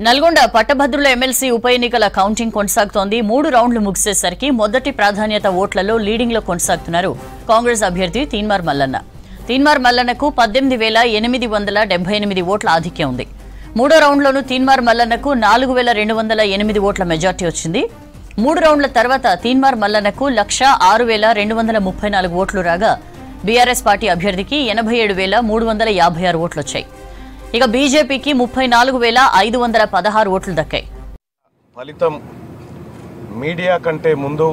నల్గొండ పట్టభద్రుల ఎమ్మెల్సీ ఉప ఎన్నికల కౌంటింగ్ కొనసాగుతోంది. 3 రౌండ్లు ముగిసేసరికి మొదటి ప్రాధాన్యత ఓట్లలో లీడింగ్ లో కొనసాగుతున్నారు కాంగ్రెస్ అభ్యర్థి తీన్మార్ మల్లన్న. తీన్మార్ మల్లన్నకు 18,878 ఓట్ల ఆధిక్యం ఉంది. 3వ రౌండ్లోనూ తీన్మార్ మల్లన్నకు 4,208 ఓట్ల మెజార్టీ వచ్చింది. 3 రౌండ్ల తర్వాత తీన్మార్ మల్లన్నకు 1,06,234 ఓట్లు రాగా బీఆర్ఎస్ పార్టీ అభ్యర్థికి 87,356 ఓట్లు వచ్చాయి. ఇక బీజేపీకి 34,516 ఓట్లు దక్కాయి. ఫలితం మీడియా కంటే ముందు,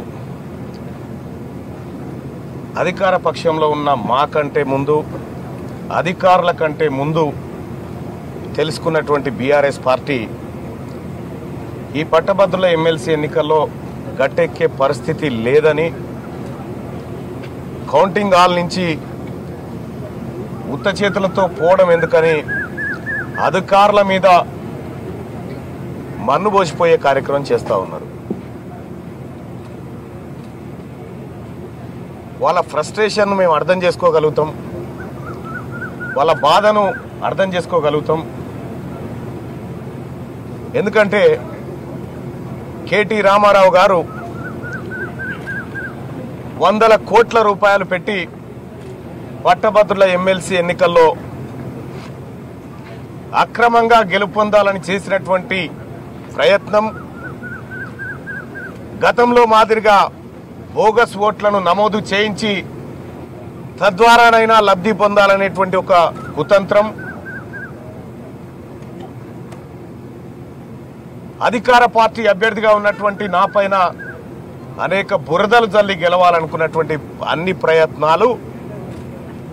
అధికార పక్షంలో ఉన్న మా కంటే ముందు, అధికారుల కంటే ముందు తెలుసుకున్నటువంటి బీఆర్ఎస్ పార్టీ ఈ పట్టభద్రుల ఎమ్మెల్సీ ఎన్నికల్లో గట్టెక్కే పరిస్థితి లేదని, కౌంటింగ్ హాల్ నుంచి ఉత్త చేతులతో పోవడం ఎందుకని అధికారుల మీద మన్నుబోసిపోయే కార్యక్రమం చేస్తూ ఉన్నారు. వాళ్ళ ఫ్రస్ట్రేషన్ మేము అర్థం చేసుకోగలుగుతాం, వాళ్ళ బాధను అర్థం చేసుకోగలుగుతాం. ఎందుకంటే కేటీ రామారావు గారు 100 కోట్ల రూపాయలు పెట్టి పట్టభద్రుల ఎమ్మెల్సీ ఎన్నికల్లో అక్రమంగా గెలుపొందాలని చేసినటువంటి ప్రయత్నం, గతంలో మాదిరిగా బోగస్ ఓట్లను నమోదు చేయించి తద్వారానైనా లబ్ధి పొందాలనేటువంటి ఒక కుతంత్రం, అధికార పార్టీ అభ్యర్థిగా ఉన్నటువంటి నా పైన అనేక బురదలు జల్లి గెలవాలనుకున్నటువంటి అన్ని ప్రయత్నాలు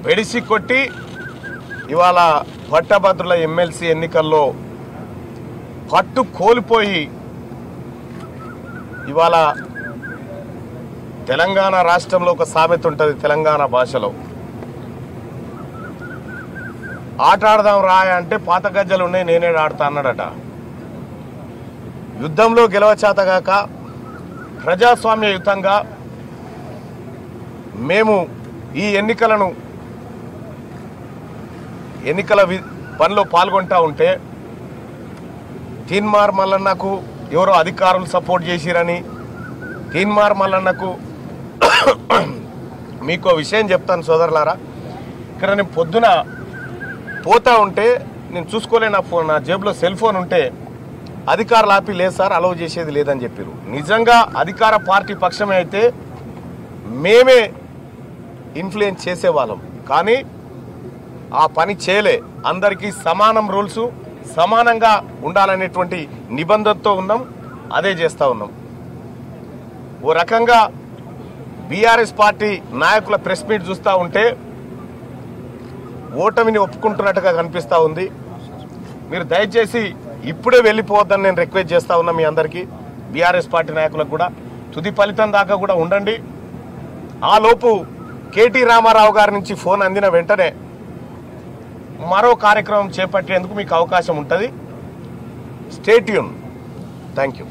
వెడిసి కొట్టి ఇవాళ పట్టభద్రుల ఎమ్మెల్సీ ఎన్నికల్లో పట్టు కోల్పోయి ఇవాళ తెలంగాణ రాష్ట్రంలో ఒక సామెత ఉంటుంది, తెలంగాణ భాషలో, ఆట ఆడదాం రాయ అంటే పాత గజ్జలు ఉన్నాయి నేనే ఆడతా అన్నాడట. యుద్ధంలో గెలవచేతగాక ప్రజాస్వామ్యయుతంగా మేము ఈ ఎన్నికల పనిలో పాల్గొంటా ఉంటే తీన్మార్ మల్లన్నకు ఎవరో అధికారులు సపోర్ట్ చేసిరని, తీన్మార్ మల్లన్నకు మీకో విషయం చెప్తాను సోదరులారా. ఇక్కడ నేను పొద్దున పోతా ఉంటే నేను చూసుకోలే, నా జేబులో సెల్ ఫోన్ ఉంటే అధికారులు ఆపి లేదు సార్ అలౌ చేసేది లేదని చెప్పారు. నిజంగా అధికార పార్టీ పక్షమే అయితే మేమే ఇన్ఫ్లుయెన్స్ చేసేవాళ్ళం, కానీ ఆ పని చేయలే. అందరికీ సమానం రూల్స్, సమానంగా ఉండాలనేటువంటి నిబంధనతో ఉన్నాం, అదే చేస్తూ ఉన్నాం. ఓ రకంగా బీఆర్ఎస్ పార్టీ నాయకుల ప్రెస్ మీట్ చూస్తూ ఉంటే ఓటమిని ఒప్పుకుంటున్నట్టుగా కనిపిస్తూ ఉంది. మీరు దయచేసి ఇప్పుడే వెళ్ళిపోవద్దని నేను రిక్వెస్ట్ చేస్తూ ఉన్నా మీ అందరికీ, బీఆర్ఎస్ పార్టీ నాయకులకు కూడా. తుది ఫలితం దాకా కూడా ఉండండి. ఆ లోపు కేటీ రామారావు గారి నుంచి ఫోన్ అందిన వెంటనే మరో కార్యక్రమం చేపట్టేందుకు మీకు అవకాశం ఉంటుంది. Stay tune. Thank you.